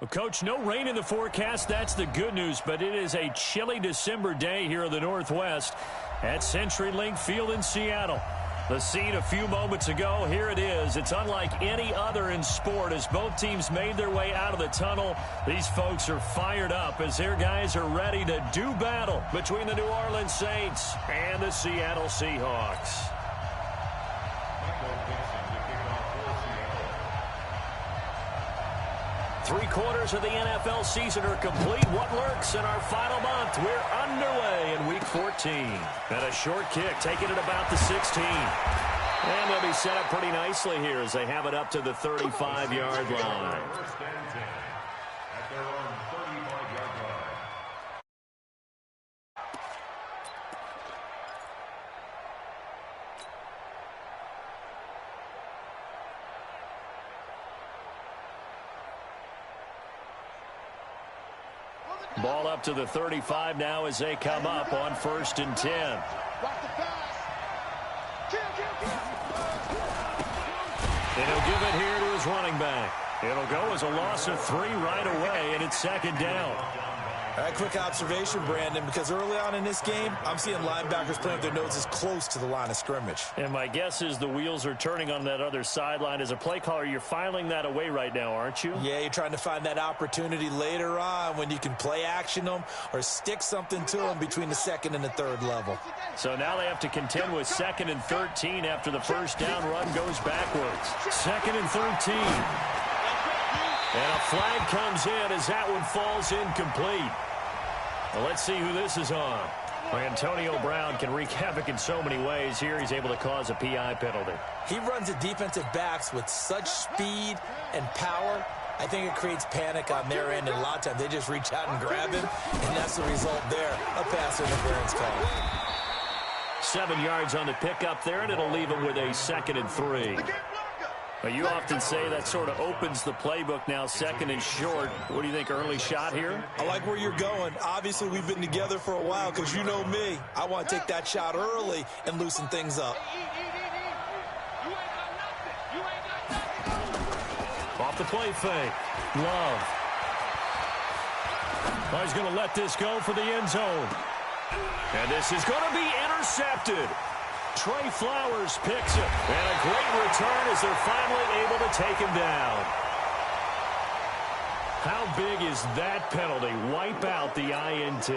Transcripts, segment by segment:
Well, Coach, no rain in the forecast. That's the good news, but it is a chilly December day here in the Northwest at CenturyLink Field in Seattle. The scene a few moments ago, here it is. It's unlike any other in sport as both teams made their way out of the tunnel. These folks are fired up as their guys are ready to do battle between the New Orleans Saints and the Seattle Seahawks. Three-quarters of the NFL season are complete. What lurks in our final month? We're underway in Week 14. And a short kick, taking it about the 16. And they'll be set up pretty nicely here as they have it up to the 35-yard line. Ball up to the 35 now as they come up on 1st and 10. And he'll give it here to his running back. It'll go as a loss of 3 right away, and it's 2nd down. All right, quick observation, Brandon, because early on in this game, I'm seeing linebackers playing with their noses close to the line of scrimmage. And my guess is the wheels are turning on that other sideline. As a play caller, you're filing that away right now, aren't you? Yeah, you're trying to find that opportunity later on when you can play action them or stick something to them between the 2nd and the 3rd level. So now they have to contend with 2nd and 13 after the first down run goes backwards. 2nd and 13. And a flag comes in as that one falls incomplete. Well, let's see who this is on. Antonio Brown can wreak havoc in so many ways. Here he's able to cause a PI penalty. He runs the defensive backs with such speed and power. I think it creates panic on their end, and a lot of times they just reach out and grab him, and that's the result there, a pass interference call. 7 yards on the pickup there, and it'll leave him with a 2nd and 3. But you often say that sort of opens the playbook now, 2nd and short. What do you think, early shot here? I like where you're going. Obviously, we've been together for a while because you know me. I want to take that shot early and loosen things up. Off the play fake. Love. Oh, he's going to let this go for the end zone. And this is going to be intercepted. Trey Flowers picks it. And a great return as they're finally able to take him down. How big is that penalty? Wipe out the INT.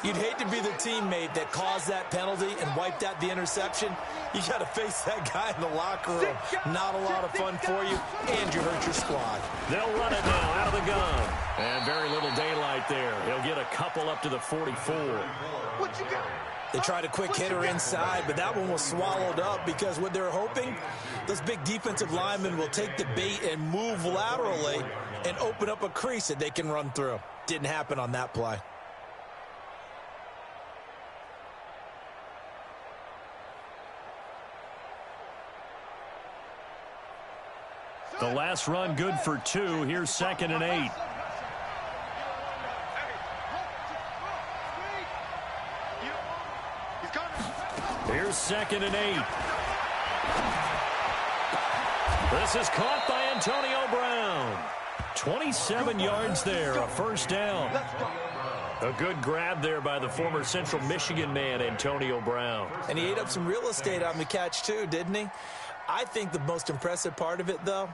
You'd hate to be the teammate that caused that penalty and wiped out the interception. You got to face that guy in the locker room. Not a lot of fun for you, and you hurt your squad. They'll run it now out of the gun. And very little daylight there. He'll get a couple up to the 44. What you got? They tried a quick hitter inside, but that one was swallowed up because what they're hoping, those big defensive linemen will take the bait and move laterally and open up a crease that they can run through. Didn't happen on that play. The last run good for 2. Here's 2nd and 8. Here's 2nd and 8. This is caught by Antonio Brown. 27 yards there, a first down. A good grab there by the former Central Michigan man, Antonio Brown. And he ate up some real estate on the catch too, didn't he? I think the most impressive part of it, though,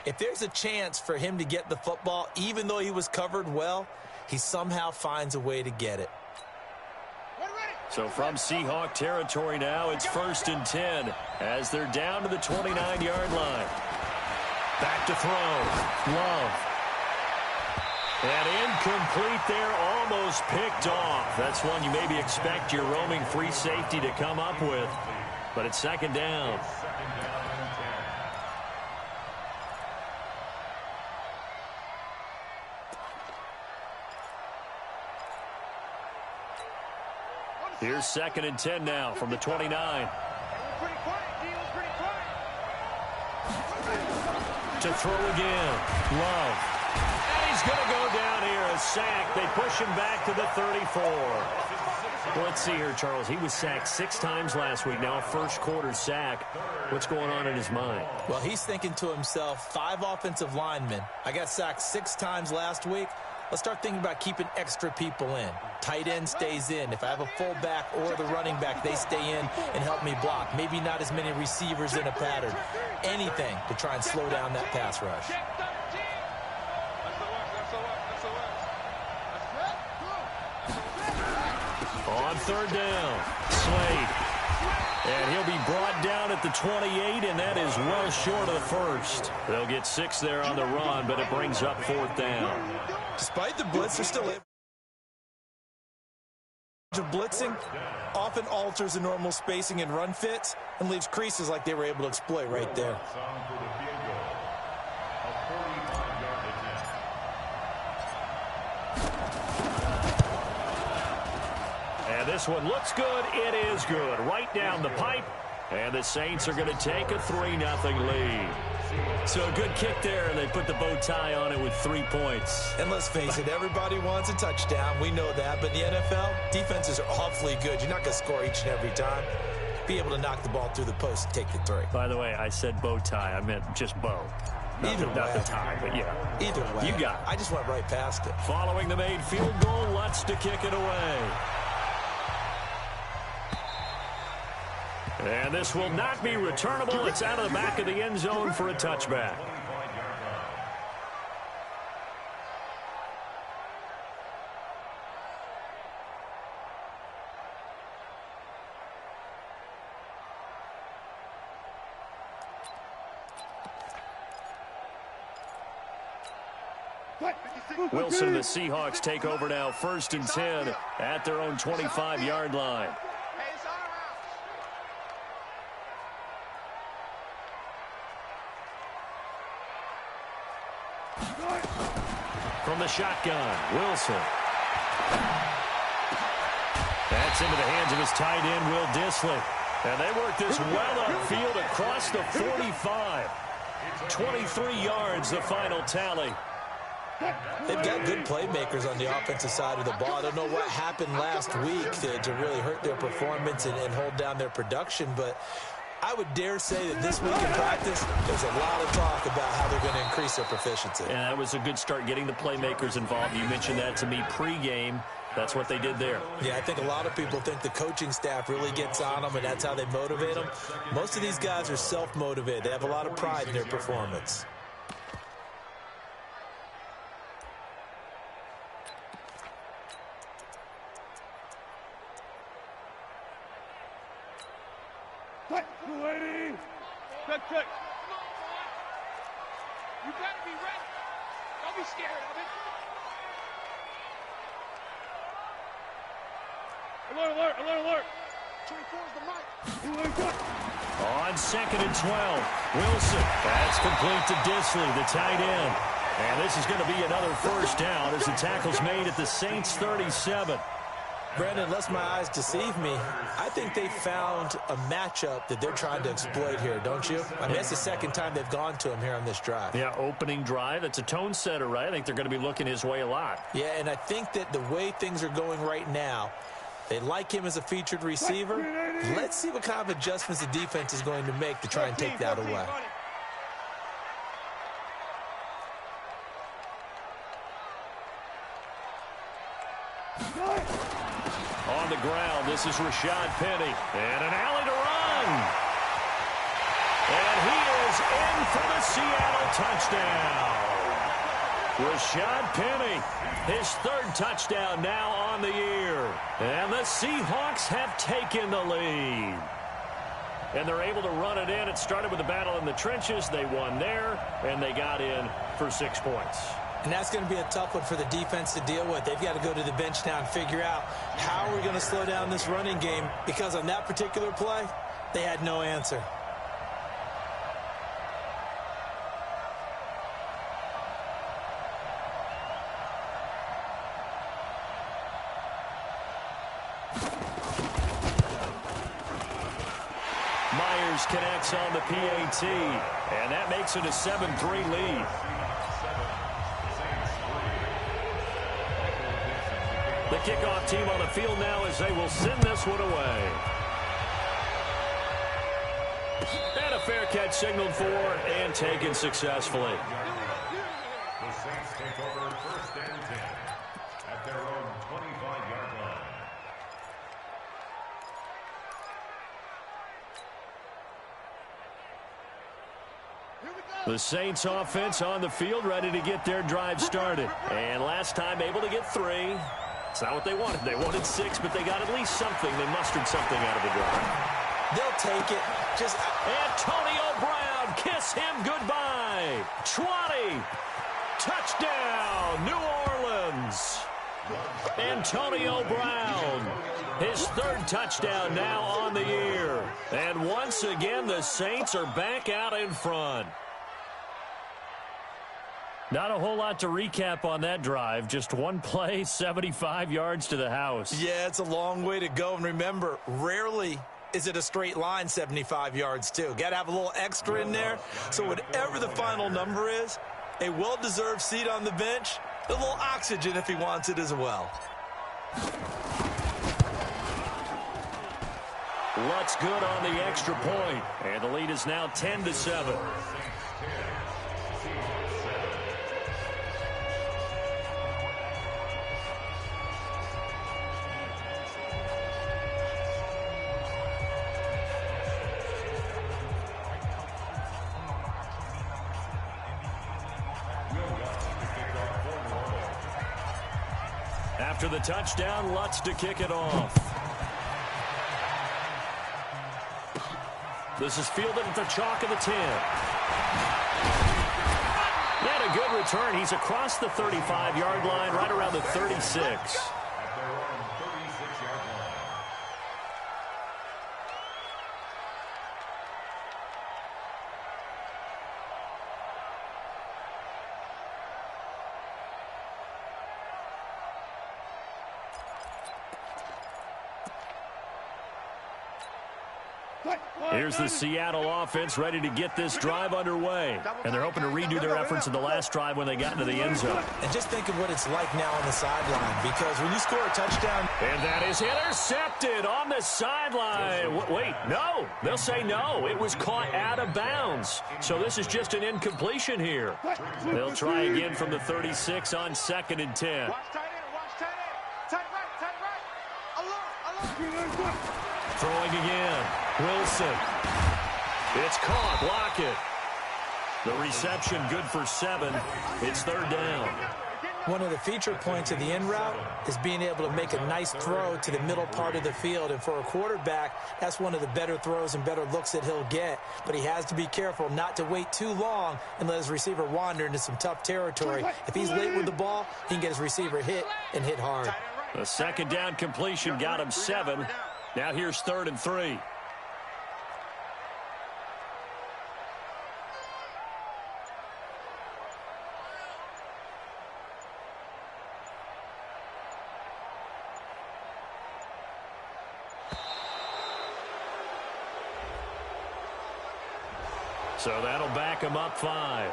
if there's a chance for him to get the football, even though he was covered well, he somehow finds a way to get it. So from Seahawk territory now, it's 1st and 10 as they're down to the 29-yard line. Back to throw. Love. And incomplete there, almost picked off. That's one you maybe expect your roaming free safety to come up with. But it's 2nd down. Here's 2nd and 10 now from the 29. To throw again. Love. And he's going to go down here, a sack. They push him back to the 34. Well, let's see here, Charles. He was sacked 6 times last week. Now a first-quarter sack. What's going on in his mind? Well, he's thinking to himself, 5 offensive linemen. I got sacked 6 times last week. Let's start thinking about keeping extra people in. Tight end stays in. If I have a fullback or the running back, they stay in and help me block. Maybe not as many receivers in a pattern. Anything to try and slow down that pass rush. On third down, Slade. And he'll be brought down at the 28, and that is well short of the first. They'll get 6 there on the run, but it brings up 4th down. Despite the blitz, they're still able to blitzing. Often alters the normal spacing and run fits and leaves creases like they were able to exploit right there. And this one looks good. It is good. Right down the pipe. And the Saints are going to take a 3-0 lead. So a good kick there, and they put the bow tie on it with 3 points. And let's face it, everybody wants a touchdown. We know that. But in the NFL, defenses are awfully good. You're not going to score each and every time. Be able to knock the ball through the post and take the 3. By the way, I said bow tie. I meant just bow. Not the tie, but yeah. Either way. You got it. I just went right past it. Following the made field goal, Lutz to kick it away. And this will not be returnable. It's out of the back of the end zone for a touchback. Wilson and the Seahawks take over now, 1st and 10 at their own 25-yard line. From the shotgun, Wilson. That's into the hands of his tight end, Will Dissly. And they work this well upfield across the 45. 23 yards, the final tally. They've got good playmakers on the offensive side of the ball. I don't know what happened last week to really hurt their performance and hold down their production, but I would dare say that this week in practice, there's a lot of talk about how they're going to increase their proficiency. And that was a good start, getting the playmakers involved. You mentioned that to me pregame. That's what they did there. Yeah, I think a lot of people think the coaching staff really gets on them, and that's how they motivate them. Most of these guys are self-motivated. They have a lot of pride in their performance. Check. You better be ready. Don't be scared of it. Alert. 24 is the mic. On 2nd and 12, Wilson. That's complete to Dissly, the tight end. And this is going to be another 1st down as the tackle's made at the Saints' 37. Brandon, unless my eyes deceive me, I think they found a matchup that they're trying to exploit here, don't you? I mean, that's the 2nd time they've gone to him here on this drive. Yeah, opening drive. It's a tone setter, right? I think they're going to be looking his way a lot. Yeah, and I think that the way things are going right now, they like him as a featured receiver. Let's see what kind of adjustments the defense is going to make to try and take that away. On the ground, this is Rashad Penny. And an alley to run. And he is in for the Seattle touchdown. Rashad Penny, his 3rd touchdown now on the year. And the Seahawks have taken the lead. And they're able to run it in. It started with a battle in the trenches. They won there, and they got in for 6 points. And that's going to be a tough one for the defense to deal with. They've got to go to the bench now and figure out how are we going to slow down this running game, because on that particular play, they had no answer. Myers connects on the PAT, and that makes it a 7-3 lead. The kickoff team on the field now as they will send this one away. And a fair catch signaled for and taken successfully. The Saints take over 1st and 10 at their own 25-yard line. The Saints offense on the field, ready to get their drive started. And last time able to get 3. It's not what they wanted. They wanted 6, but they got at least something. They mustered something out of the drive. They'll take it. Antonio Brown, kiss him goodbye. 20. Touchdown, New Orleans. Antonio Brown, his 3rd touchdown now on the year. And once again, the Saints are back out in front. Not a whole lot to recap on that drive. Just one play, 75 yards to the house. Yeah, it's a long way to go. And remember, rarely is it a straight line 75 yards, too. Got to have a little extra in there. So whatever the final number is, a well-deserved seat on the bench, a little oxygen if he wants it as well. Lutt's good on the extra point. And the lead is now 10-7. After the touchdown, Lutz to kick it off. This is fielded at the chalk of the 10. And a good return. He's across the 35-yard line, right around the 36. Here's the Seattle offense ready to get this drive underway. And they're hoping to redo their efforts in the last drive when they got into the end zone. And just think of what it's like now on the sideline, because when you score a touchdown... And that is intercepted on the sideline. Wait, no. They'll say no. It was caught out of bounds. So this is just an incompletion here. They'll try again from the 36 on 2nd and 10. Watch tight end, watch tight end. Tight right. Alert. Throwing again. Wilson. It's caught. Block it. The reception good for 7. It's 3rd down. One of the feature points of the in route is being able to make a nice throw to the middle part of the field. And for a quarterback, that's one of the better throws and better looks that he'll get. But he has to be careful not to wait too long and let his receiver wander into some tough territory. If he's late with the ball, he can get his receiver hit and hit hard. The 2nd down completion got him 7. Now here's 3rd and 3. So that'll back him up 5.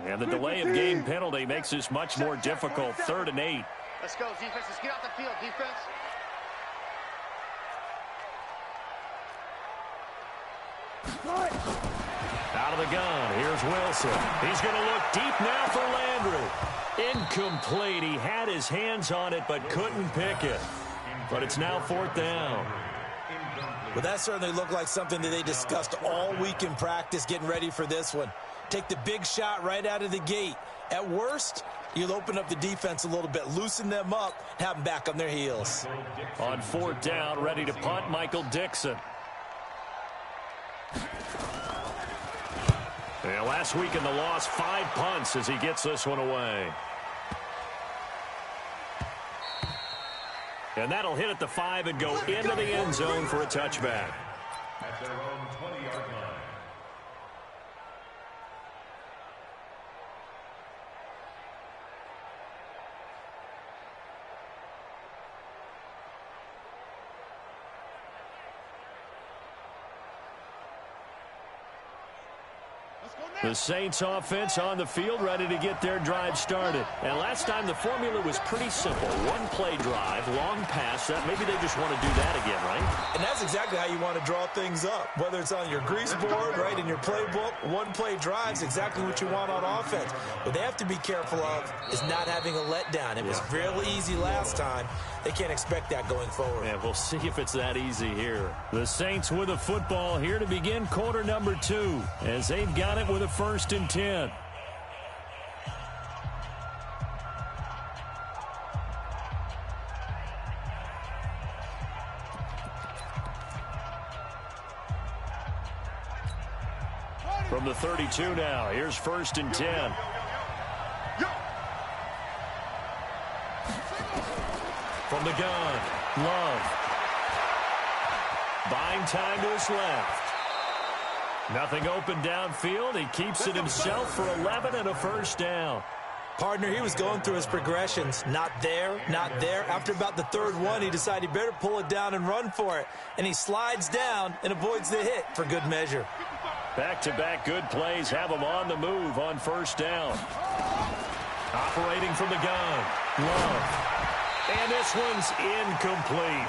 And the delay of game penalty makes this much more difficult. 3rd and 8. Let's go, defense. Let's get out the field, defense. Out of the gun. Here's Wilson. He's going to look deep now for Landry. Incomplete. He had his hands on it but couldn't pick it. But it's now 4th down. Well, that certainly looked like something that they discussed all week in practice getting ready for this one. Take the big shot right out of the gate. At worst, you'll open up the defense a little bit, loosen them up, have them back on their heels. On 4th down, ready to punt, Michael Dixon. Yeah, last week in the loss, 5 punts as he gets this one away. And that'll hit at the 5 and go into the end zone for a touchback. At their own 20-yard line. The Saints offense on the field, ready to get their drive started. And last time the formula was pretty simple. One-play drive, long pass. Maybe they just want to do that again, right? And that's exactly how you want to draw things up. Whether it's on your grease board, right, in your playbook, one-play drive's exactly what you want on offense. What they have to be careful of is not having a letdown. It was fairly easy last time. They can't expect that going forward. Yeah, we'll see if it's that easy here. The Saints with a football here to begin quarter number 2, as they've got it with a 1st and 10. From the 32 now, here's 1st and 10. From the gun, Love. Buying time to his left. Nothing open downfield. He keeps it himself for 11 and a 1st down. Partner, he was going through his progressions. Not there, not there. After about the 3rd one, he decided he better pull it down and run for it. And he slides down and avoids the hit for good measure. Back-to-back good plays have him on the move on 1st down. Operating from the gun, Love. And this one's incomplete.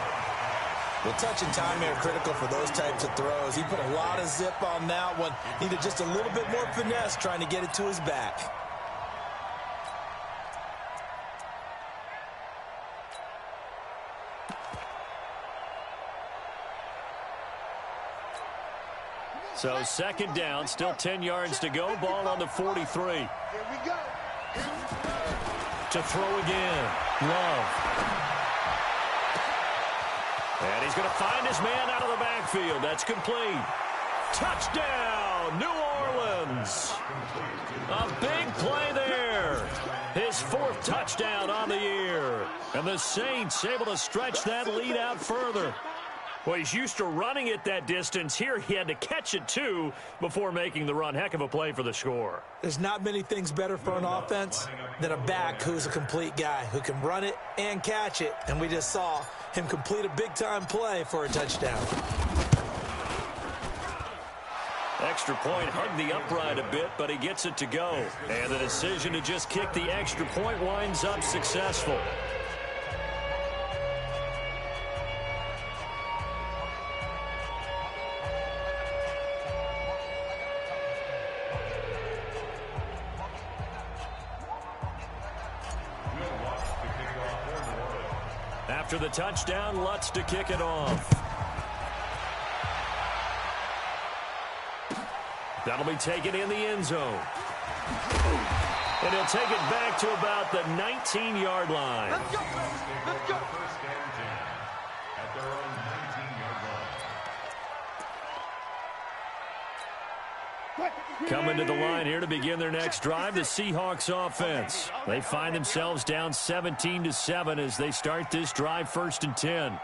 Well, touch and timing are critical for those types of throws. He put a lot of zip on that one. Needed just a little bit more finesse trying to get it to his back. So 2nd down, still 10 yards to go. Ball on the 43. Here we go. To throw again, Love. And he's going to find his man out of the backfield. That's complete. Touchdown, New Orleans. A big play there. His 4th touchdown on the year. And the Saints able to stretch that lead out further. Well, he's used to running it that distance. Here he had to catch it, too, before making the run. Heck of a play for the score. There's not many things better for an offense than a back who's a complete guy, who can run it and catch it. And we just saw him complete a big-time play for a touchdown. Extra point hugged the upright a bit, but he gets it to go. And the decision to just kick the extra point winds up successful. After the touchdown, Lutz to kick it off. That'll be taken in the end zone. And he'll take it back to about the 19-yard line. Let's go. Let's go. 1st and 10 at their own 19-yard line. Coming to the line here to begin their next drive, the Seahawks offense. They find themselves down 17-7 as they start this drive 1st and 10.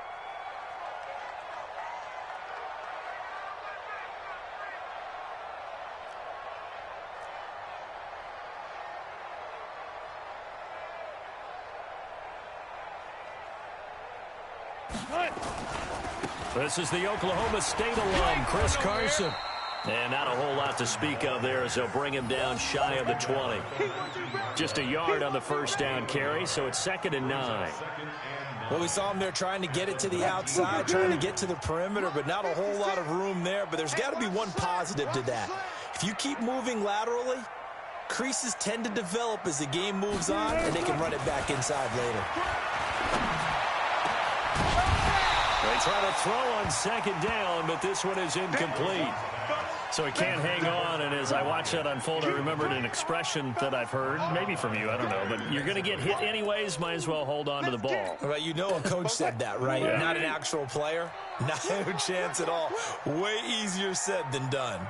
This is the Oklahoma State alum, Chris Carson. And not a whole lot to speak of there as they'll bring him down shy of the 20. Just a yard on the 1st down carry, so it's 2nd and 9. Well, we saw him there trying to get it to the outside, trying to get to the perimeter, but not a whole lot of room there. But there's got to be one positive to that. If you keep moving laterally, creases tend to develop as the game moves on, and they can run it back inside later. They try to throw on 2nd down, but this one is incomplete. So he can't hang on, and as I watch that unfold, I remembered an expression that I've heard, maybe from you, I don't know, but you're going to get hit anyways, might as well hold on to the ball. Well, you know a coach said that, right? Yeah. Not an actual player. No chance at all. Way easier said than done.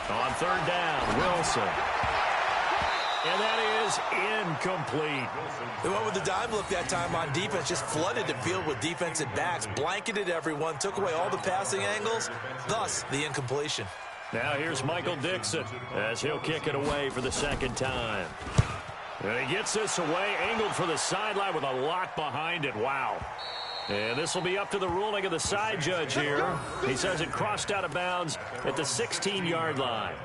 On 3rd down, Wilson. And that is incomplete. They went with the dime look that time on defense, just flooded the field with defensive backs, blanketed everyone, took away all the passing angles, thus the incompletion. Now here's Michael Dixon as he'll kick it away for the 2nd time. And he gets this away, angled for the sideline with a lot behind it. Wow. And this will be up to the ruling of the side judge here. He says it crossed out of bounds at the 16-yard line.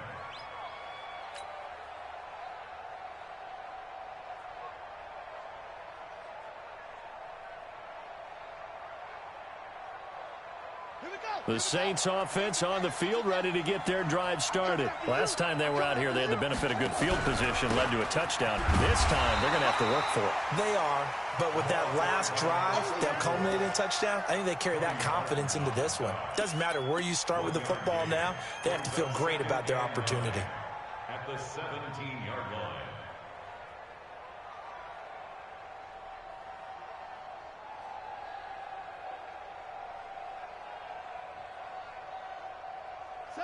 The Saints offense on the field, ready to get their drive started. Last time they were out here, they had the benefit of good field position, led to a touchdown. This time, they're going to have to work for it. They are, but with that last drive that culminated in a touchdown, I think they carry that confidence into this one. Doesn't matter where you start with the football now, they have to feel great about their opportunity. At the 17-yard line.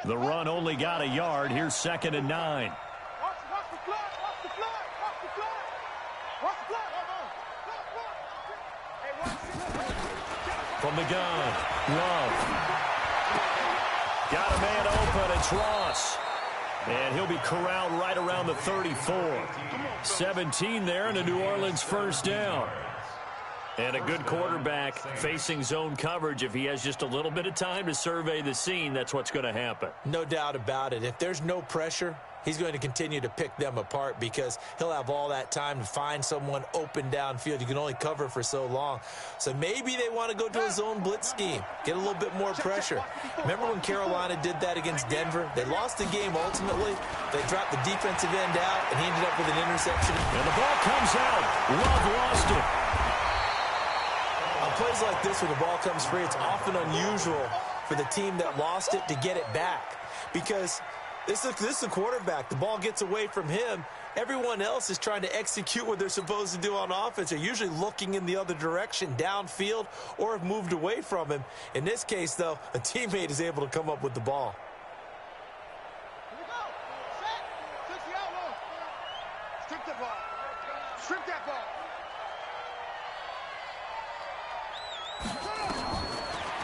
The run only got a yard. Here's 2nd and 9. Watch the flag, watch the flag, watch the flag. Watch the flag. From the gun, Love. Got a man open. It's Ross. And he'll be corralled right around the 34. 17 there and a New Orleans first down. And a good quarterback facing zone coverage. If he has just a little bit of time to survey the scene, that's what's going to happen. No doubt about it. If there's no pressure, he's going to continue to pick them apart because he'll have all that time to find someone open downfield. You can only cover for so long. So maybe they want to go to a zone blitz scheme, get a little bit more pressure. Remember when Carolina did that against Denver? They lost the game ultimately. They dropped the defensive end out, and he ended up with an interception. And the ball comes out. Love lost it. On plays like this, when the ball comes free, it's often unusual for the team that lost it to get it back because this is the quarterback. The ball gets away from him. Everyone else is trying to execute what they're supposed to do on offense. They're usually looking in the other direction, downfield, or have moved away from him. In this case, though, a teammate is able to come up with the ball. Here we go. Set. 60 out low. Strip the ball. Strip that ball.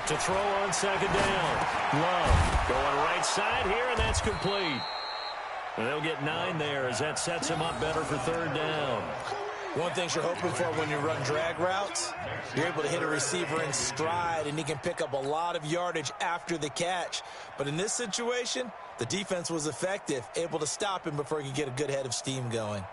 To throw on 2nd down. Love going right side here, and that's complete. And they'll get 9 there as that sets him up better for 3rd down. One thing you're hoping for when you run drag routes, you're able to hit a receiver in stride, and he can pick up a lot of yardage after the catch. But in this situation, the defense was effective, able to stop him before he could get a good head of steam going.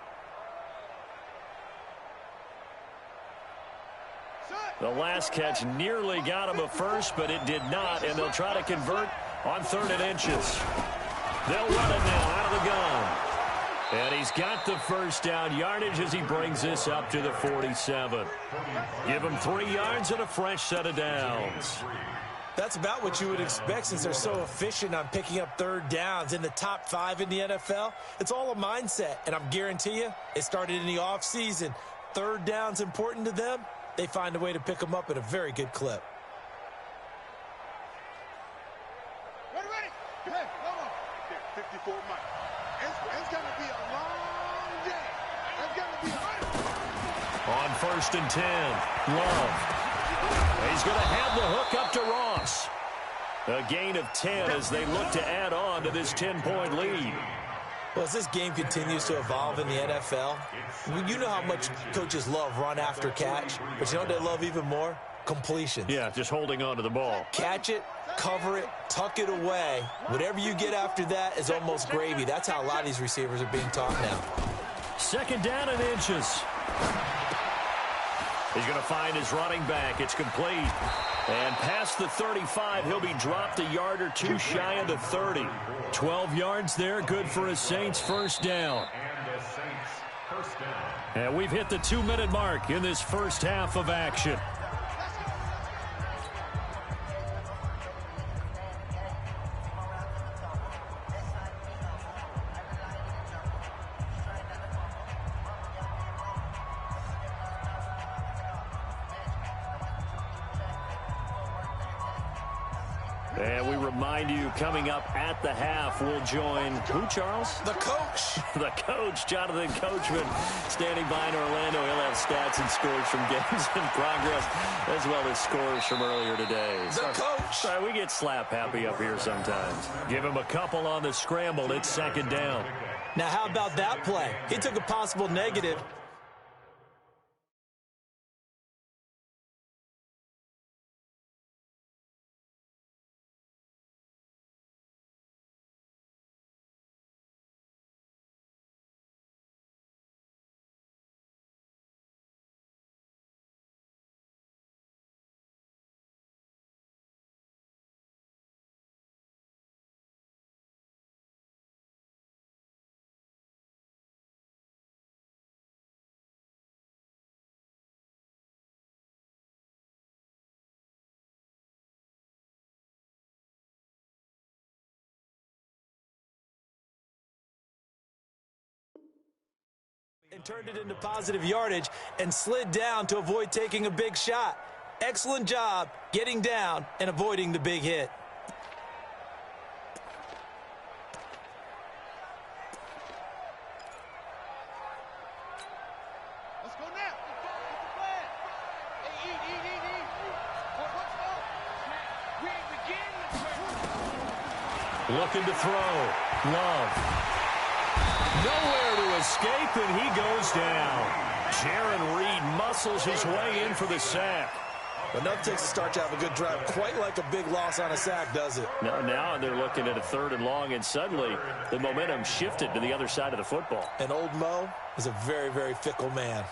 The last catch nearly got him a first, but it did not, and they'll try to convert on 3rd and inches. They'll run it now out of the gun. And he's got the first down yardage as he brings this up to the 47. Give him 3 yards and a fresh set of downs. That's about what you would expect since they're so efficient on picking up 3rd downs in the top 5 in the NFL. It's all a mindset, and I'm guarantee you it started in the offseason. 3rd down's important to them. They find a way to pick them up at a very good clip. Ready. Hey, come on. 54 miles. It's going to be a long day. It's going to be On 1st and 10, Love. He's going to have the hook up to Ross. A gain of 10 as they look to add on to this 10-point lead. Well, as this game continues to evolve in the NFL, you know how much coaches love run after catch, but you know what they love even more? Completions. Yeah, just holding on to the ball. Catch it, cover it, tuck it away. Whatever you get after that is almost gravy. That's how a lot of these receivers are being taught now. 2nd down and inches. He's going to find his running back. It's complete. And past the 35, he'll be dropped a yard or 2 shy of the 30. 12 yards there, good for a Saints first down. And the Saints first down. And we've hit the 2-minute mark in this first half of action. And we remind you, coming up at the half, we'll join who, Charles? The coach. The coach, Jonathan Coachman, standing by in Orlando. He'll have stats and scores from games in progress, as well as scores from earlier today. The coach. Sorry, we get slap happy up here sometimes. Give him a couple on the scramble. It's 2nd down. Now, how about that play? He took a possible negative and turned it into positive yardage and slid down to avoid taking a big shot. Excellent job getting down and avoiding the big hit. Let's go now. Hey, eat. Let's go. We begin. Looking to throw. Love. Nowhere to escape, and he goes down. Jaron Reed muscles his way in for the sack. Enough takes to start to have a good drive. Quite like a big loss on a sack, does it? Now they're looking at a 3rd and long, and suddenly the momentum shifted to the other side of the football. And old Mo is a very, very fickle man.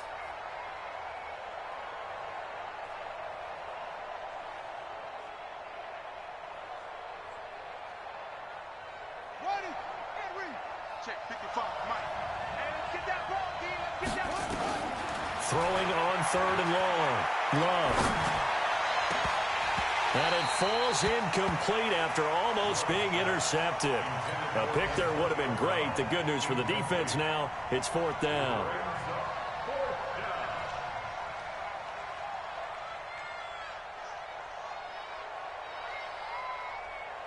Ready. And read. Check 55, Mike. And let's get that ball, D. Let's get that ball. Throwing on 3rd and long. Love. And it falls incomplete after almost being intercepted. A pick there would have been great. The good news for the defense now, it's 4th down.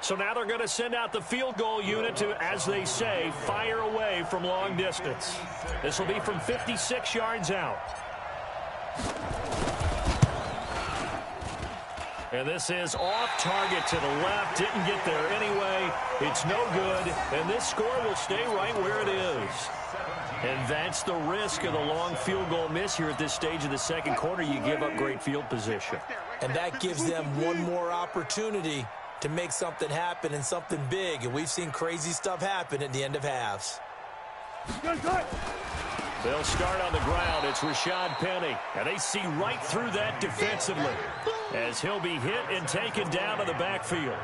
So now they're going to send out the field goal unit to, as they say, fire away from long distance. This will be from 56 yards out. And this is off target to the left. Didn't get there anyway. It's no good. And this score will stay right where it is. And that's the risk of the long field goal miss here at this stage of the second quarter. You give up great field position. And that gives them one more opportunity to make something happen and something big. And we've seen crazy stuff happen at the end of halves. They'll start on the ground. It's Rashad Penny. And they see right through that defensively as he'll be hit and taken down to the backfield.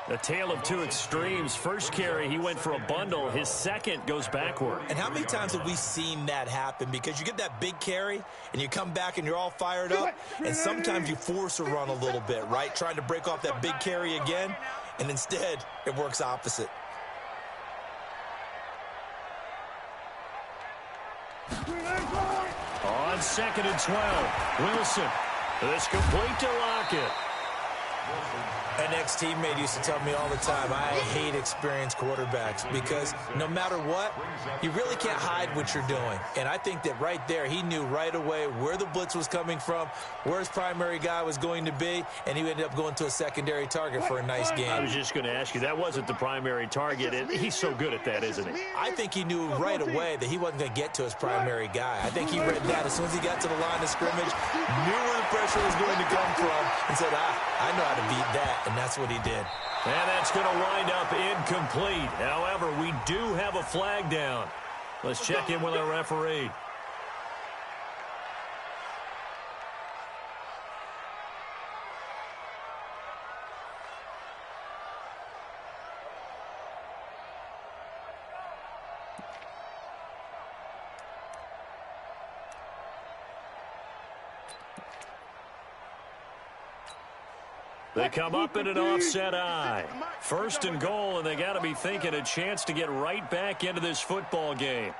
The tale of two extremes. First carry, he went for a bundle. His second goes backward. And how many times have we seen that happen? Because you get that big carry, and you come back and you're all fired up, and sometimes you force a run a little bit, right? Trying to break off that big carry again, and instead it works opposite. On 2nd and 12, Wilson. This complete to Lockett. An ex-teammate used to tell me all the time, I hate experienced quarterbacks because no matter what, you really can't hide what you're doing. And I think that right there, he knew right away where the blitz was coming from, where his primary guy was going to be, and he ended up going to a secondary target for a nice game. I was just going to ask you, that wasn't the primary target, and he's so good at that, isn't he? I think he knew right away that he wasn't going to get to his primary guy. I think he read that as soon as he got to the line of scrimmage, knew where the pressure was going to come from, and said, I know how to beat that. And that's what he did. And that's going to wind up incomplete. However, we do have a flag down. Let's check in with our referee. They come up in an offset eye. 1st and goal, and they got to be thinking a chance to get right back into this football game.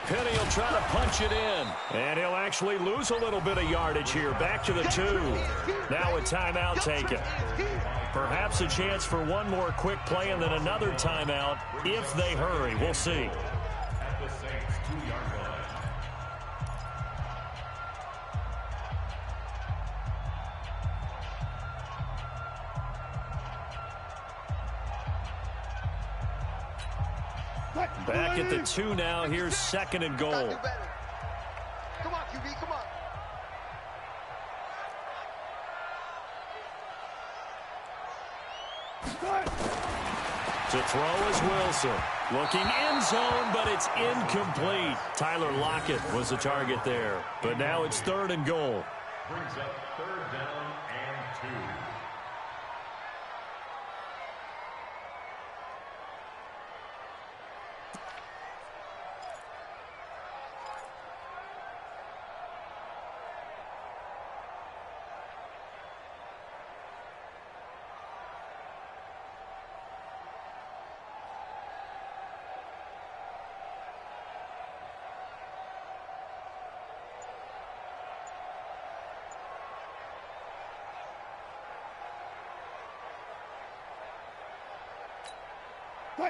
Penny will try to punch it in, and he'll actually lose a little bit of yardage here. Back to the 2. Now a timeout taken. Perhaps a chance for one more quick play and then another timeout if they hurry. We'll see. At the Saints' 2-yard line. Back at the 2 now. Here's 2nd and goal. Come on, QB, come on. To throw is Wilson. Looking end zone, but it's incomplete. Tyler Lockett was the target there. But now it's 3rd and goal. Brings up 3rd down and 2.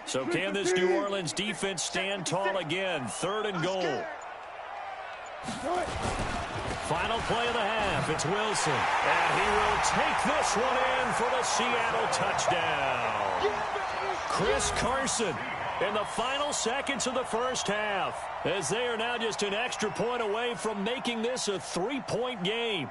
So can this New Orleans defense stand tall again? 3rd and goal. Final play of the half. It's Wilson. And he will take this one in for the Seattle touchdown. Chris Carson in the final seconds of the first half, as they are now just an extra point away from making this a 3-point game.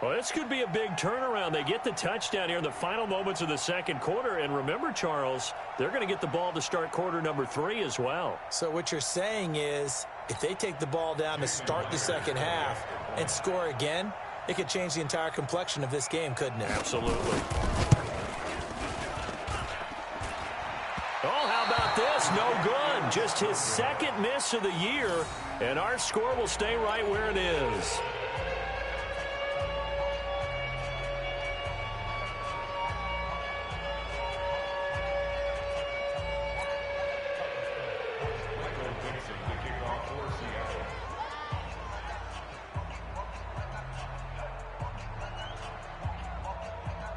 Well, this could be a big turnaround. They get the touchdown here in the final moments of the second quarter. And remember, Charles, they're going to get the ball to start quarter number 3 as well. So what you're saying is, if they take the ball down to start the second half and score again, it could change the entire complexion of this game, couldn't it? Absolutely. Oh, how about this? No good. Just his 2nd miss of the year, and our score will stay right where it is.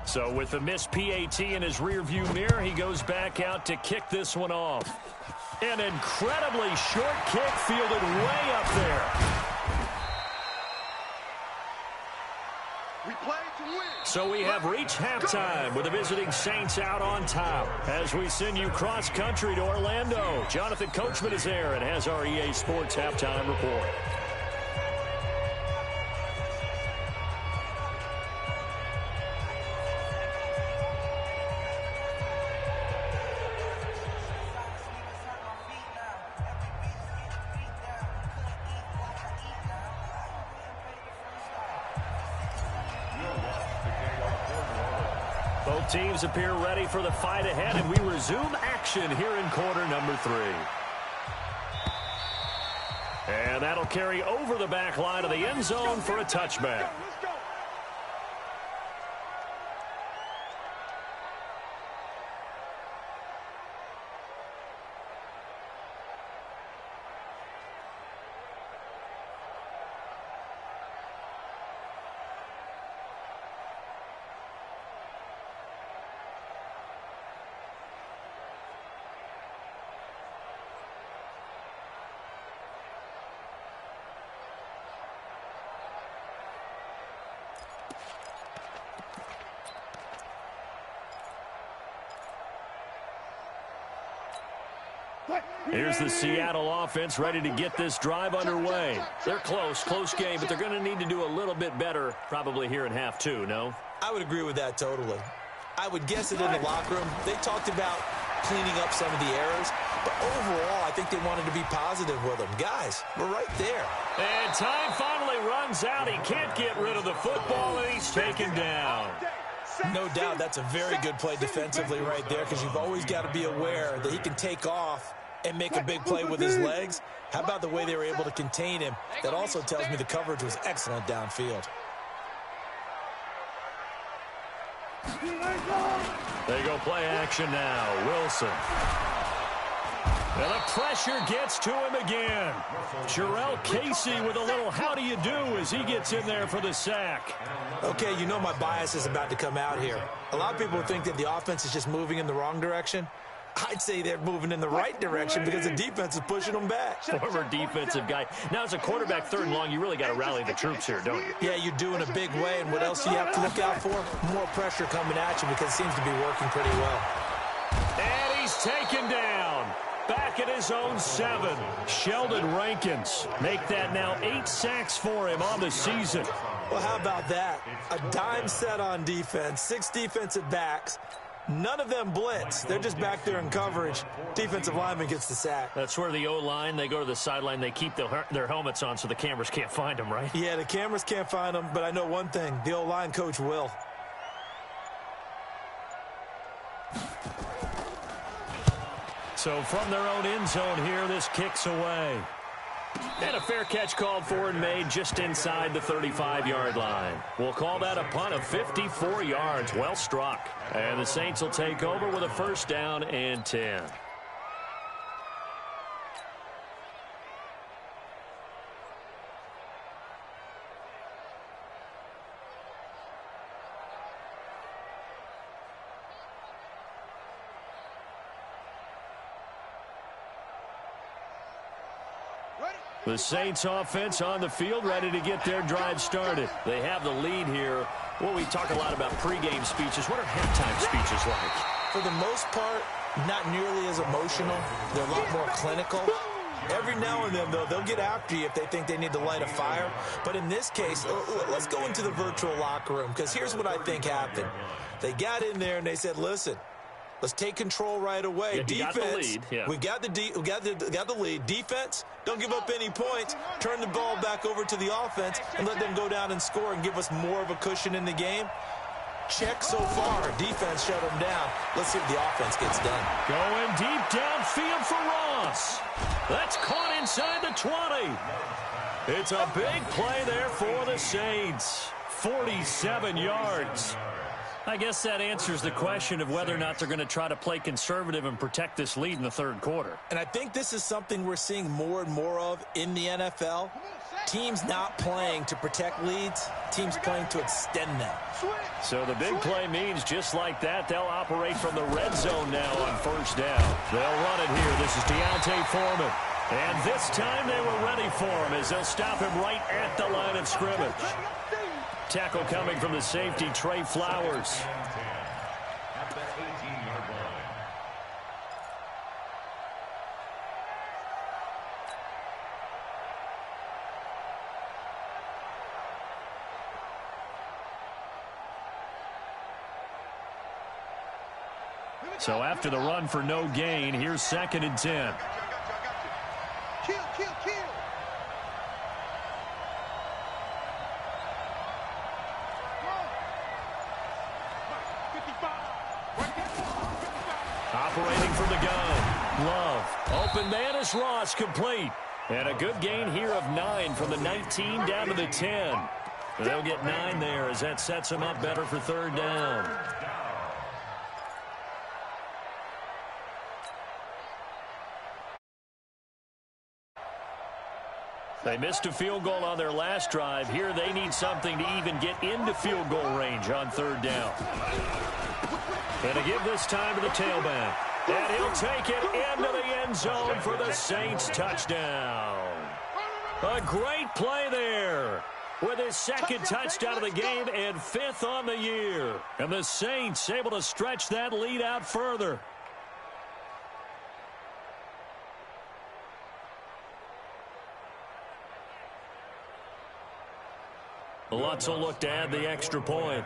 So with the missed PAT in his rearview mirror, he goes back out to kick this one off. An incredibly short kick fielded way up there. We play to win. So we have reached halftime with the visiting Saints out on top. As we send you cross-country to Orlando, Jonathan Coachman is there and has our EA Sports halftime report. Both teams appear ready for the fight ahead, and we resume action here in quarter number 3. And that'll carry over the back line of the end zone for a touchback. Here's the Seattle offense ready to get this drive underway. They're close game, but they're going to need to do a little bit better probably here in half 2, no? I would agree with that totally. I would guess it in the locker room. They talked about cleaning up some of the errors, but overall, I think they wanted to be positive with them. Guys, we're right there. And time finally runs out. He can't get rid of the football, and he's taken down. No doubt that's a very good play defensively right there, because you've always got to be aware that he can take off and make a big play with his legs. How about the way they were able to contain him? That also tells me the coverage was excellent downfield. They go play action now. Wilson. And the pressure gets to him again. Jarrell Casey with a little how do you do as he gets in there for the sack. Okay, you know my bias is about to come out here. A lot of people think that the offense is just moving in the wrong direction. I'd say they're moving in the right direction because the defense is pushing them back. Former defensive guy. Now, as a quarterback 3rd and long, you really got to rally the troops here, don't you? Yeah, you do in a big way. And what else do you have to look out for? More pressure coming at you because it seems to be working pretty well. And he's taken down. Back at his own 7. Sheldon Rankins. Make that now 8 sacks for him on the season. Well, how about that? A dime set on defense, 6 defensive backs. None of them blitz. They're just back there in coverage. Defensive lineman gets the sack. That's where the O-line, they go to the sideline, they keep their helmets on so the cameras can't find them, right? Yeah, the cameras can't find them, but I know one thing. The O-line coach will. So from their own end zone here, this kicks away. And a fair catch called for and made just inside the 35-yard line. We'll call that a punt of 54 yards. Well struck. And the Saints will take over with a 1st down and 10. The Saints offense on the field, ready to get their drive started. They have the lead here. Well, we talk a lot about pregame speeches. What are halftime speeches like? For the most part, not nearly as emotional. They're a lot more clinical. Every now and then, though, they'll get after you if they think they need to light a fire. But in this case, let's go into the virtual locker room, because here's what I think happened. They got in there and they said, listen, let's take control right away. Yeah, defense, got the lead. Yeah. we got the lead. Defense, don't give up any points. Turn the ball back over to the offense and let them go down and score and give us more of a cushion in the game. Check so far. Defense shut them down. Let's see if the offense gets done. Going deep downfield for Ross. That's caught inside the 20. It's a big play there for the Saints. 47 yards. I guess that answers the question of whether or not they're going to try to play conservative and protect this lead in the third quarter. And I think this is something we're seeing more and more of in the NFL. Teams not playing to protect leads, teams playing to extend them. So the big play means just like that, they'll operate from the red zone now on first down. They'll run it here. This is Deontay Foreman. And this time they were ready for him as they'll stop him right at the line of scrimmage. Tackle coming from the safety, Trey Flowers. At the 18-yard line. So after the run for no gain, here's 2nd and 10. Kill. Operating from the gun. Love. Open man is Ross, complete. And a good gain here of 9 from the 19 down to the 10. They'll get 9 there as that sets them up better for third down. They missed a field goal on their last drive. Here they need something to even get into field goal range on third down. And to give this time to the tailback. And he'll take it into the end zone for the Saints touchdown. A great play there with his 2nd touchdown of the game and 5th on the year. And the Saints able to stretch that lead out further. Lutz will look to add the extra point.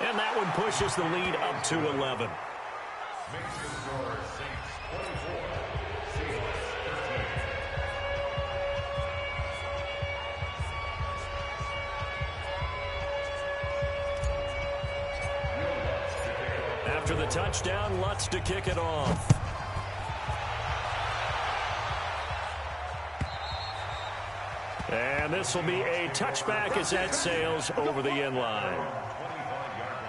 And that one pushes the lead up to 11. Makes the score Saints 24, Seahawks 13. After the touchdown, Lutz to kick it off. And this will be a touchback as that sails over the end line. 25-yard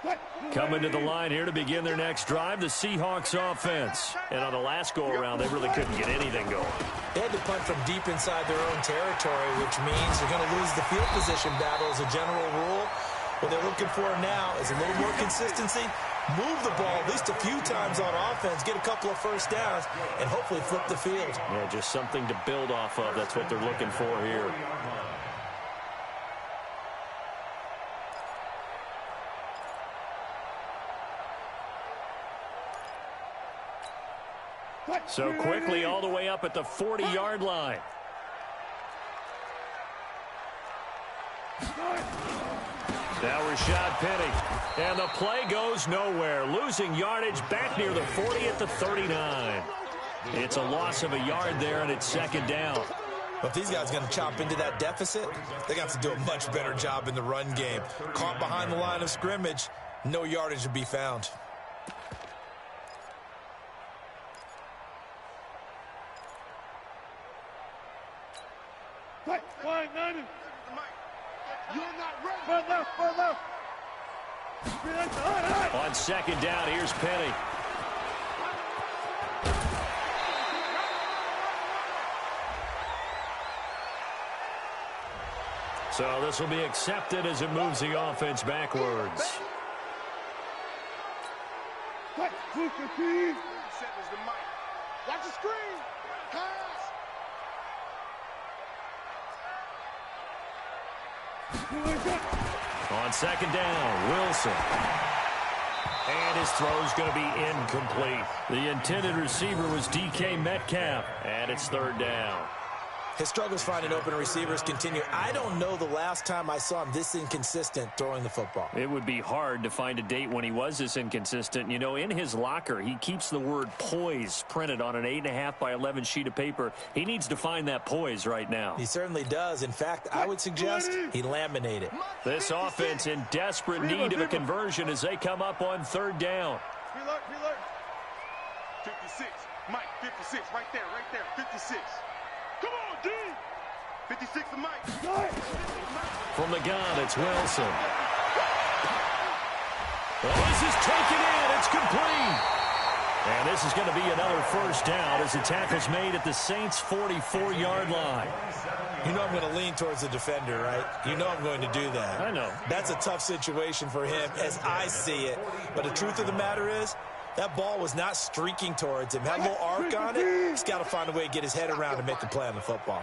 line. Coming to the line here to begin their next drive, the Seahawks offense. And on the last go-around, they really couldn't get anything going. They had to punt from deep inside their own territory, which means they're going to lose the field position battle as a general rule. What they're looking for now is a little more consistency, move the ball at least a few times on offense, get a couple of first downs, and hopefully flip the field. Yeah, just something to build off of. That's what they're looking for here. So quickly all the way up at the 40-yard line. Now Rashad Penny. And the play goes nowhere. Losing yardage back near the 40 at the 39. It's a loss of a yard there, and it's 2nd down. Well, if these guys are going to chop into that deficit, they got to do a much better job in the run game. Caught behind the line of scrimmage, no yardage to be found. On 2nd down, here's Penny. So this will be accepted as it moves the offense backwards. Watch the screen. Pass. On second down, Wilson. And his throw's going to be incomplete. The intended receiver was DK Metcalf, and it's third down. His struggles finding open receivers continue. I don't know the last time I saw him this inconsistent throwing the football. It would be hard to find a date when he was this inconsistent. You know, in his locker, he keeps the word poise printed on an 8.5 by 11 sheet of paper. He needs to find that poise right now. He certainly does. In fact, I would suggest he laminate it. This offense in desperate need of a conversion as they come up on third down. Reload. 56. Mike, 56. Right there. 56. Come on, D. 56 to Mike. From the gun, it's Wilson. Well, this is taken in. It's complete. And this is going to be another first down as the tackle's made at the Saints' 44-yard line. You know I'm going to lean towards the defender, right? You know I'm going to do that. I know. That's a tough situation for him as I see it. But the truth of the matter is, that ball was not streaking towards him. Had a little arc on it. He's got to find a way to get his head around and make the play on the football.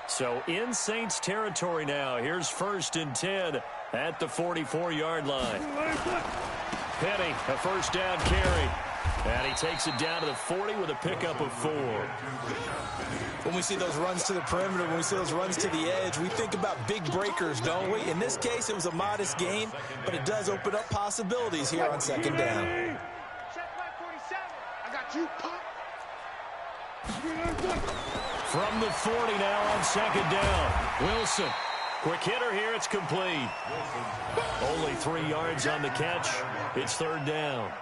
So in Saints territory now. Here's 1st and 10 at the 44-yard line. Penny, a first down carry. And he takes it down to the 40 with a pickup of 4. When we see those runs to the perimeter, when we see those runs to the edge, we think about big breakers, don't we? In this case, it was a modest gain, but it does open up possibilities here on second down. I got you, Pop. From the 40 now on second down. Wilson. Quick hitter here. It's complete. Only 3 yards on the catch. It's third down.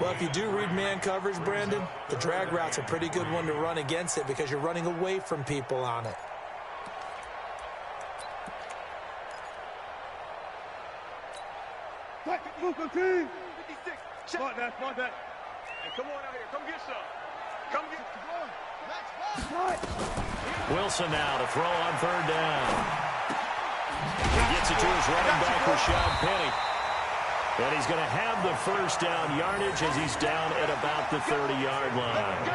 Well, if you do read man coverage, Brandon, the drag route's a pretty good one to run against it because you're running away from people on it. Smart that. Hey, come on out here. Come get some. Come get some. Wilson now to throw on third down. He gets it to his running back, Rashad Penny. And he's going to have the first down yardage as he's down at about the 30-yard line.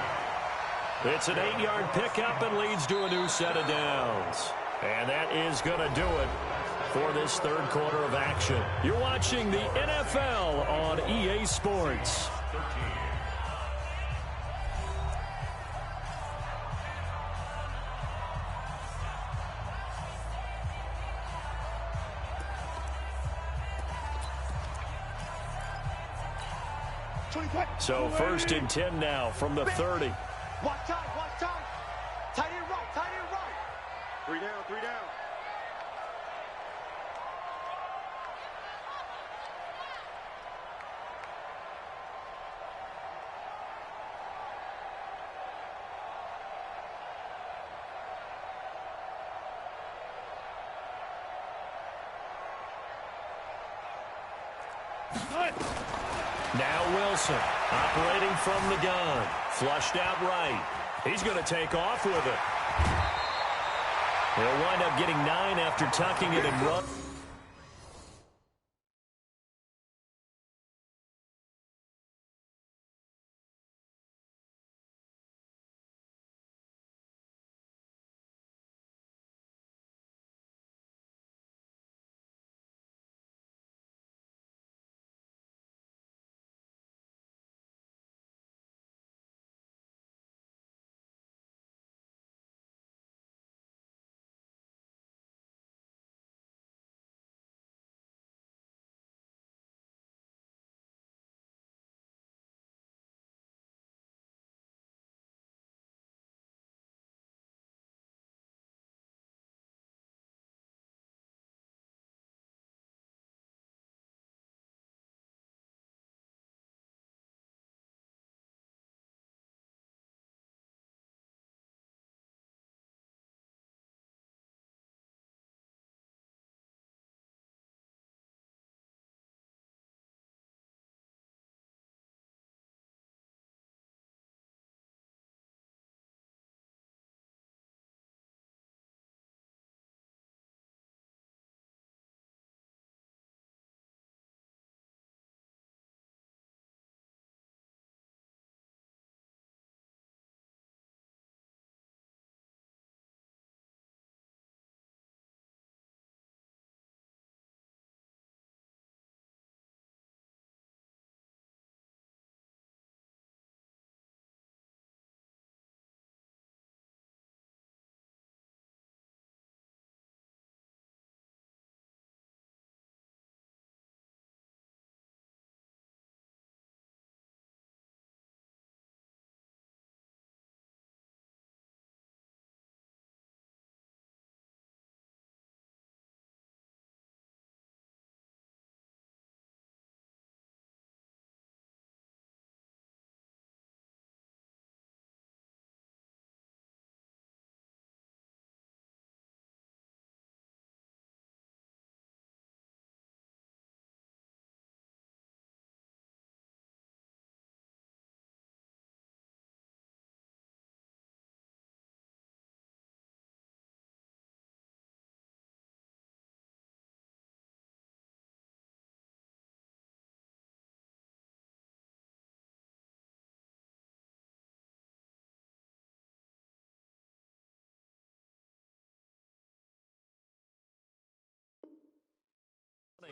It's an 8-yard pickup and leads to a new set of downs. And that is going to do it for this third quarter of action. You're watching the NFL on EA Sports. So 1st and 10 now from the 30. Watch time. Tight end right. 3 down. Now Wilson, operating from the gun. Flushed out right. He's going to take off with it. He'll wind up getting 9 after tucking it and run.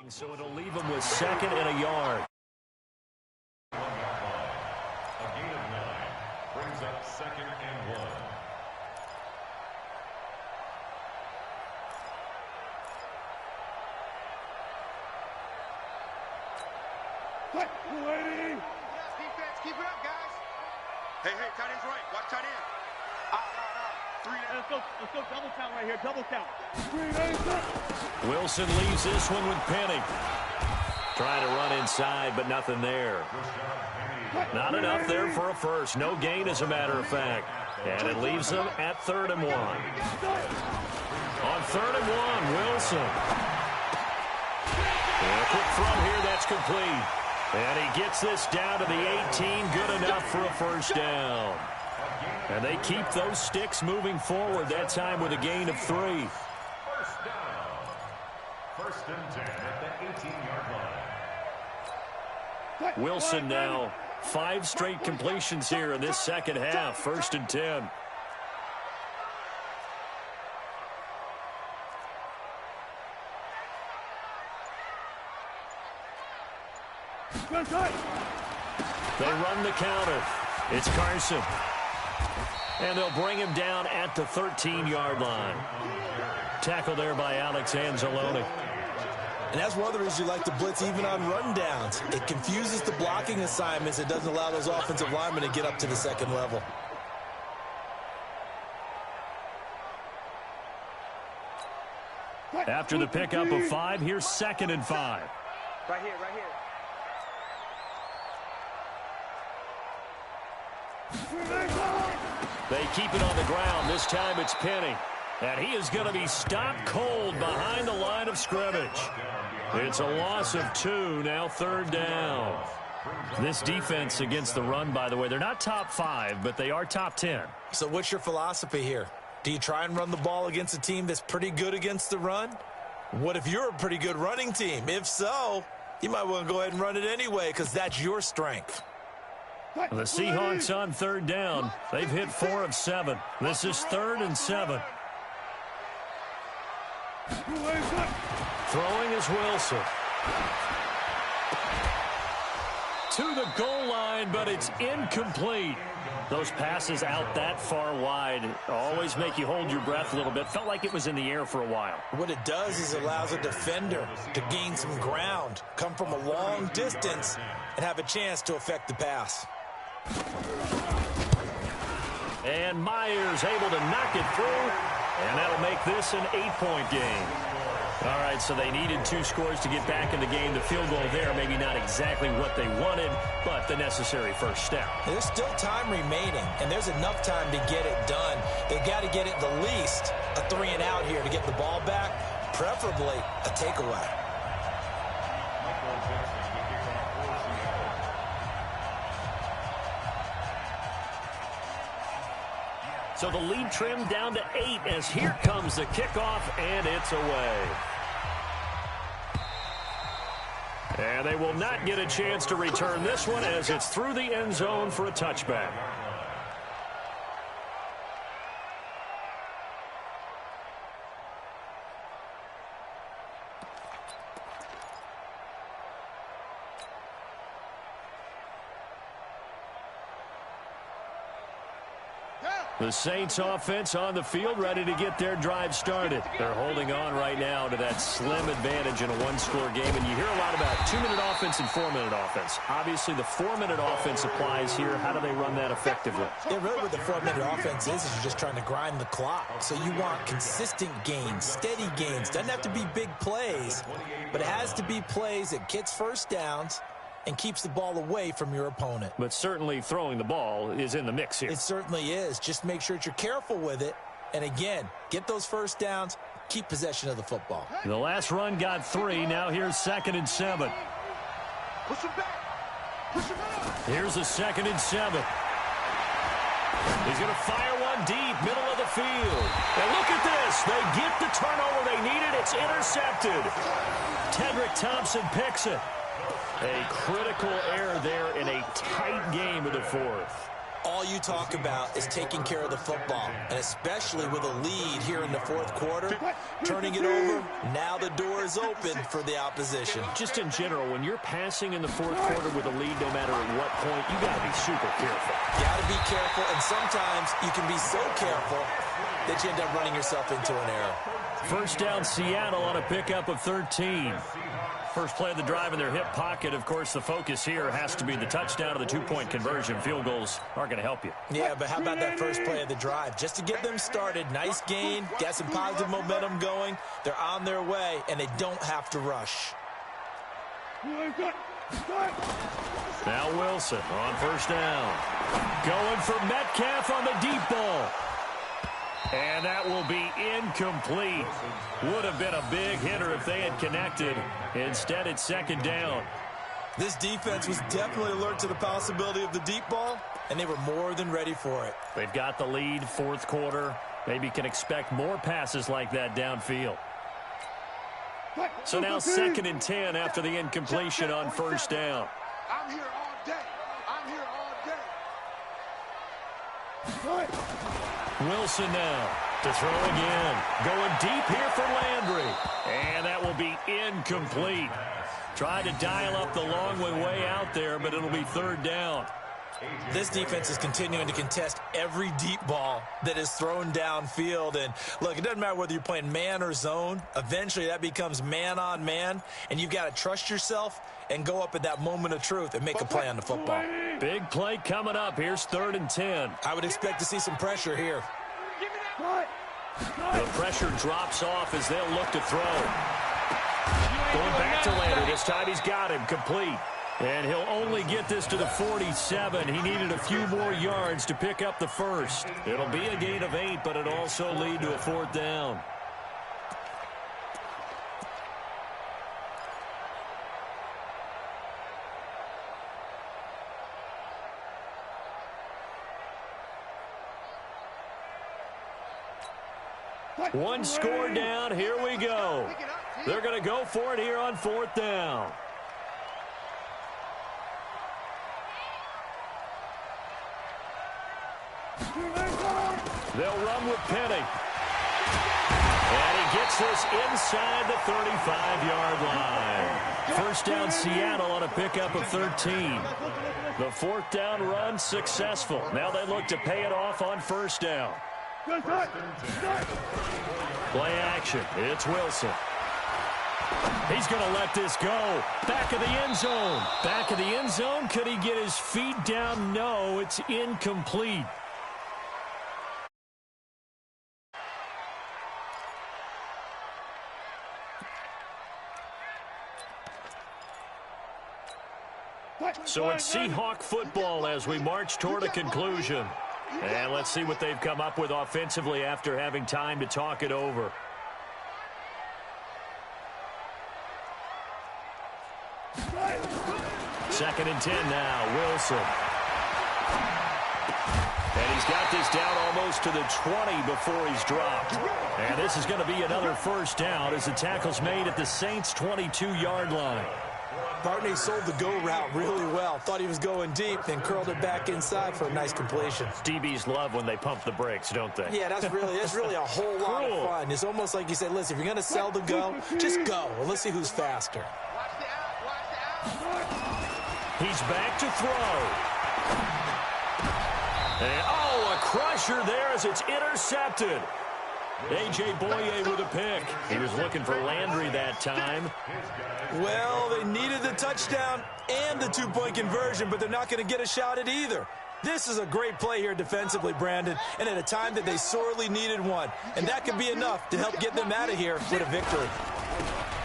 So it'll leave him with 2nd and a yard. A gain of 9 brings up 2nd and 1. Waiting. Defense, keep it up, guys. Hey, tight end's right. Watch tight end. Let's go double count right here. Double count. Wilson leaves this one with Penny. Trying to run inside, but nothing there. Not enough there for a first. No gain, as a matter of fact. And it leaves them at 3rd and 1. On 3rd and 1, Wilson. And a quick throw here, that's complete. And he gets this down to the 18, good enough for a first down. And they keep those sticks moving forward, that time with a gain of 3. First down. 1st and 10 at the 18-yard line. Wilson now 5 straight completions here in this second half. 1st and 10. They run the counter. It's Carson. And they'll bring him down at the 13-yard line. Tackle there by Alex Anzalone. And that's one of the reasons you like to blitz even on rundowns. It confuses the blocking assignments. It doesn't allow those offensive linemen to get up to the 2nd level. After the pickup of 5, here's 2nd and 5. Right here. They keep it on the ground. This time it's Penny. And he is going to be stopped cold behind the line of scrimmage. It's a loss of 2, now 3rd down. This defense against the run, by the way, they're not top 5, but they are top 10. So what's your philosophy here? Do you try and run the ball against a team that's pretty good against the run? What if you're a pretty good running team? If so, you might want to go ahead and run it anyway because that's your strength. The Seahawks on 3rd down. They've hit 4 of 7. This is 3rd and 7. Throwing is Wilson. To the goal line, but it's incomplete. Those passes out that far wide always make you hold your breath a little bit. Felt like it was in the air for a while. What it does is it allows a defender to gain some ground, come from a long distance, and have a chance to affect the pass. And Myers able to knock it through, and that'll make this an 8-point game. All right, so they needed 2 scores to get back in the game. The field goal there, maybe not exactly what they wanted, but the necessary first step. There's still time remaining, and there's enough time to get it done. They've got to get it the least a 3 and out here to get the ball back, preferably a takeaway. So the lead trimmed down to 8 as here comes the kickoff, and it's away. And they will not get a chance to return this one as it's through the end zone for a touchback. The Saints offense on the field, ready to get their drive started. They're holding on right now to that slim advantage in a 1-score game. And you hear a lot about 2-minute offense and 4-minute offense. Obviously, the 4-minute offense applies here. How do they run that effectively? Yeah, really what the 4-minute offense is you're just trying to grind the clock. So you want consistent gains, steady gains. Doesn't have to be big plays, but it has to be plays that gets first downs and keeps the ball away from your opponent. But certainly throwing the ball is in the mix here. It certainly is. Just make sure that you're careful with it. And again, get those first downs, keep possession of the football. The last run got 3. Now here's 2nd and 7. Push him back. Push him out. Here's a 2nd and 7. He's going to fire one deep, middle of the field. And look at this. They get the turnover they needed. It's intercepted. Tedrick Thompson picks it. A critical error there in a tight game of the 4th. All you talk about is taking care of the football, and especially with a lead here in the fourth quarter, turning it over, now the door is open for the opposition. Just in general, when you're passing in the fourth quarter with a lead, no matter at what point, you got to be super careful. Got to be careful, and sometimes you can be so careful that you end up running yourself into an error. First down, Seattle on a pickup of 13. First play of the drive in their hip pocket. Of course, the focus here has to be the touchdown or the two-point conversion. Field goals aren't going to help you. Yeah, but how about that first play of the drive? Just to get them started, nice gain, got some positive momentum going. They're on their way, and they don't have to rush. Now Wilson on first down. Going for Metcalf on the deep ball. And that will be incomplete. Would have been a big hitter if they had connected. Instead, it's second down. This defense was definitely alert to the possibility of the deep ball, and they were more than ready for it. They've got the lead, fourth quarter. Maybe can expect more passes like that downfield. So now second and 10 after the incompletion on first down. I'm here all day. I'm here all day. Wilson now to throw again. Going deep here for Landry. And that will be incomplete. Tried to dial up the long way out there, but it'll be third down. This defense is continuing to contest every deep ball that is thrown downfield. And, look, it doesn't matter whether you're playing man or zone. Eventually that becomes man on man, and you've got to trust yourself and go up at that moment of truth and make a play on the football. Big play coming up. Here's third and 10. I would expect to see some pressure here. The pressure drops off as they'll look to throw. Going back to Landry. This time he's got him complete. And he'll only get this to the 47. He needed a few more yards to pick up the first. It'll be a gain of 8, but it'll also lead to a fourth down. One score down. Here we go. They're going to go for it here on fourth down. They'll run with Penny. And he gets this inside the 35-yard line. First down, Seattle on a pickup of 13. The fourth down run successful. Now they look to pay it off on first down. Play action. It's Wilson. He's going to let this go. Back of the end zone. Back of the end zone. Could he get his feet down? No, it's incomplete. So it's Seahawk football as we march toward a conclusion. And let's see what they've come up with offensively after having time to talk it over. Second and 10 now, Wilson. And he's got this down almost to the 20 before he's dropped. And this is going to be another first down as the tackle's made at the Saints' 22-yard line. Bartney sold the go route really well. Thought he was going deep, then curled it back inside for a nice completion. DBs love when they pump the brakes, don't they? Yeah, that's really a whole lot of fun. It's almost like you said, listen, if you're going to sell the go, just go. Well, let's see who's faster. He's back to throw. And, a crusher there as it's intercepted. A.J. Boye with a pick. He was looking for Landry that time. Well, they needed the touchdown and the two-point conversion, but they're not going to get a shot at either. This is a great play here defensively, Brandon, and at a time that they sorely needed one. And that could be enough to help get them out of here with a victory.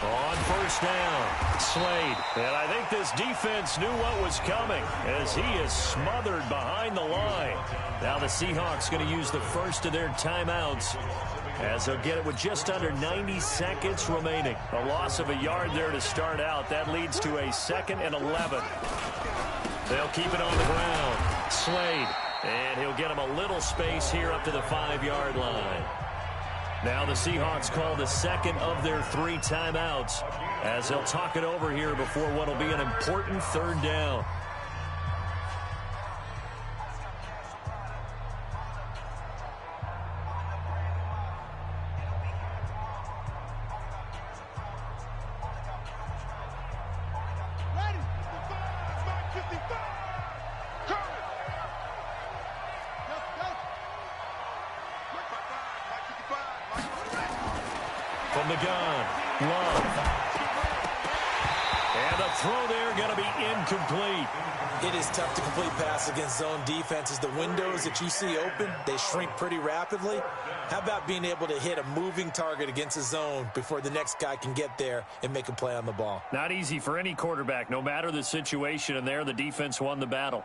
On first down, Slade. And I think this defense knew what was coming as he is smothered behind the line. Now the Seahawks going to use the first of their timeouts as they'll get it with just under 90 seconds remaining. A loss of a yard there to start out. That leads to a 2nd and 11. They'll keep it on the ground. Slade. And he'll get him a little space here up to the 5-yard line. Now the Seahawks call the second of their 3 timeouts as they'll talk it over here before what will be an important third down. From the gun, Love. And the throw there going to be incomplete. It is tough to complete pass against zone defenses. The windows that you see open, they shrink pretty rapidly. How about being able to hit a moving target against a zone before the next guy can get there and make a play on the ball? Not easy for any quarterback, no matter the situation, and there the defense won the battle.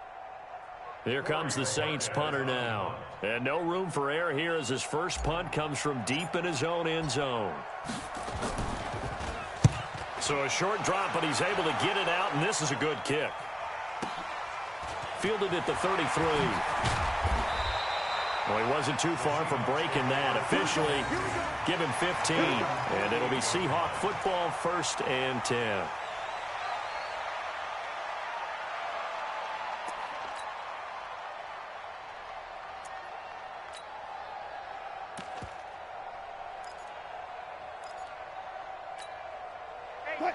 Here comes the Saints punter now. And no room for error here as his first punt comes from deep in his own end zone. So a short drop, but he's able to get it out, and this is a good kick. Fielded at the 33. Well, he wasn't too far from breaking that. Officially, give him 15. And it'll be Seahawk football, 1st and 10.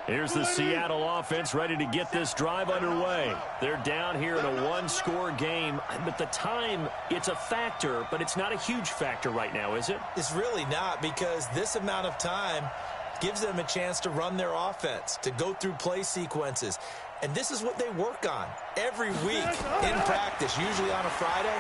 Here's the Seattle offense ready to get this drive underway. They're down here in a one-score game, but the time, it's a factor, but it's not a huge factor right now, is it? It's really not, because this amount of time gives them a chance to run their offense, to go through play sequences. And this is what they work on every week in practice, usually on a Friday.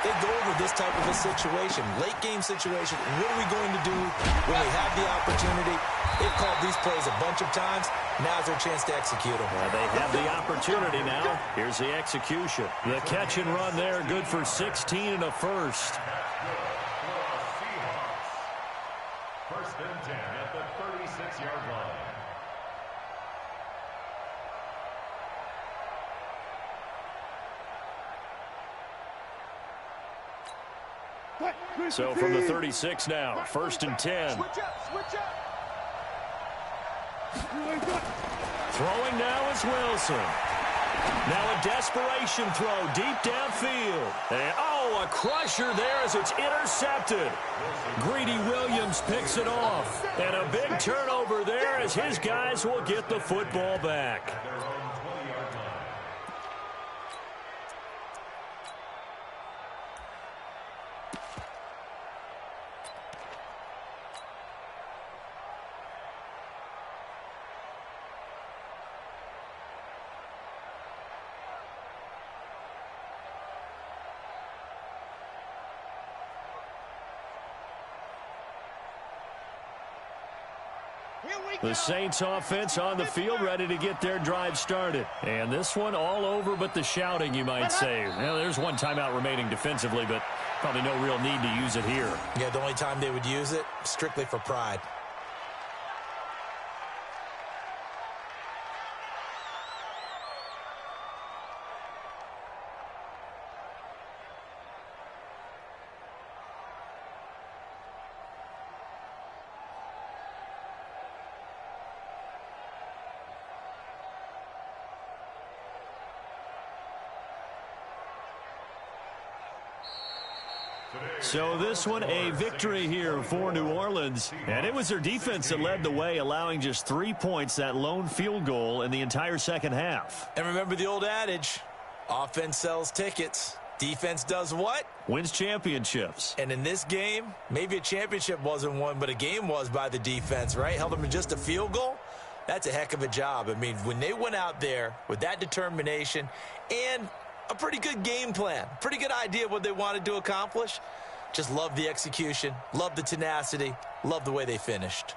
They go over this type of a situation, late game situation. What are we going to do when we have the opportunity? They've called these plays a bunch of times. Now's their chance to execute them. Well, they have the opportunity now. Here's the execution. The catch and run there, good for 16 and a first. Seahawks. 1st and 10 at the 36-yard line. So from the 36 now, 1st and 10. Switch up. Throwing now is Wilson. Now a desperation throw deep downfield. And, a crusher there as it's intercepted. Greedy Williams picks it off. And a big turnover there as his guys will get the football back. The Saints offense on the field ready to get their drive started. And this one all over but the shouting, you might say. Well, there's one timeout remaining defensively, but probably no real need to use it here. Yeah, the only time they would use it, strictly for pride. So this one a victory here for New Orleans. And it was their defense that led the way, allowing just 3 points, that lone field goal in the entire second half. And remember the old adage, offense sells tickets. Defense does what? Wins championships. And in this game, maybe a championship wasn't won, but a game was by the defense, right? Held them to just a field goal. That's a heck of a job. I mean, when they went out there with that determination and a pretty good game plan, pretty good idea of what they wanted to accomplish, just love the execution, love the tenacity, love the way they finished.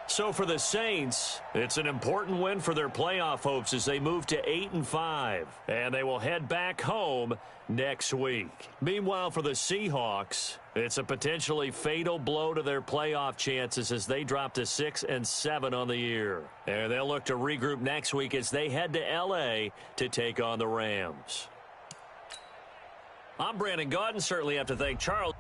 So for the Saints, it's an important win for their playoff hopes as they move to 8-5. And they will head back home next week. Meanwhile, for the Seahawks, it's a potentially fatal blow to their playoff chances as they drop to 6-7 on the year. And they'll look to regroup next week as they head to L.A. to take on the Rams. I'm Brandon Gaudin. Certainly have to thank Charles.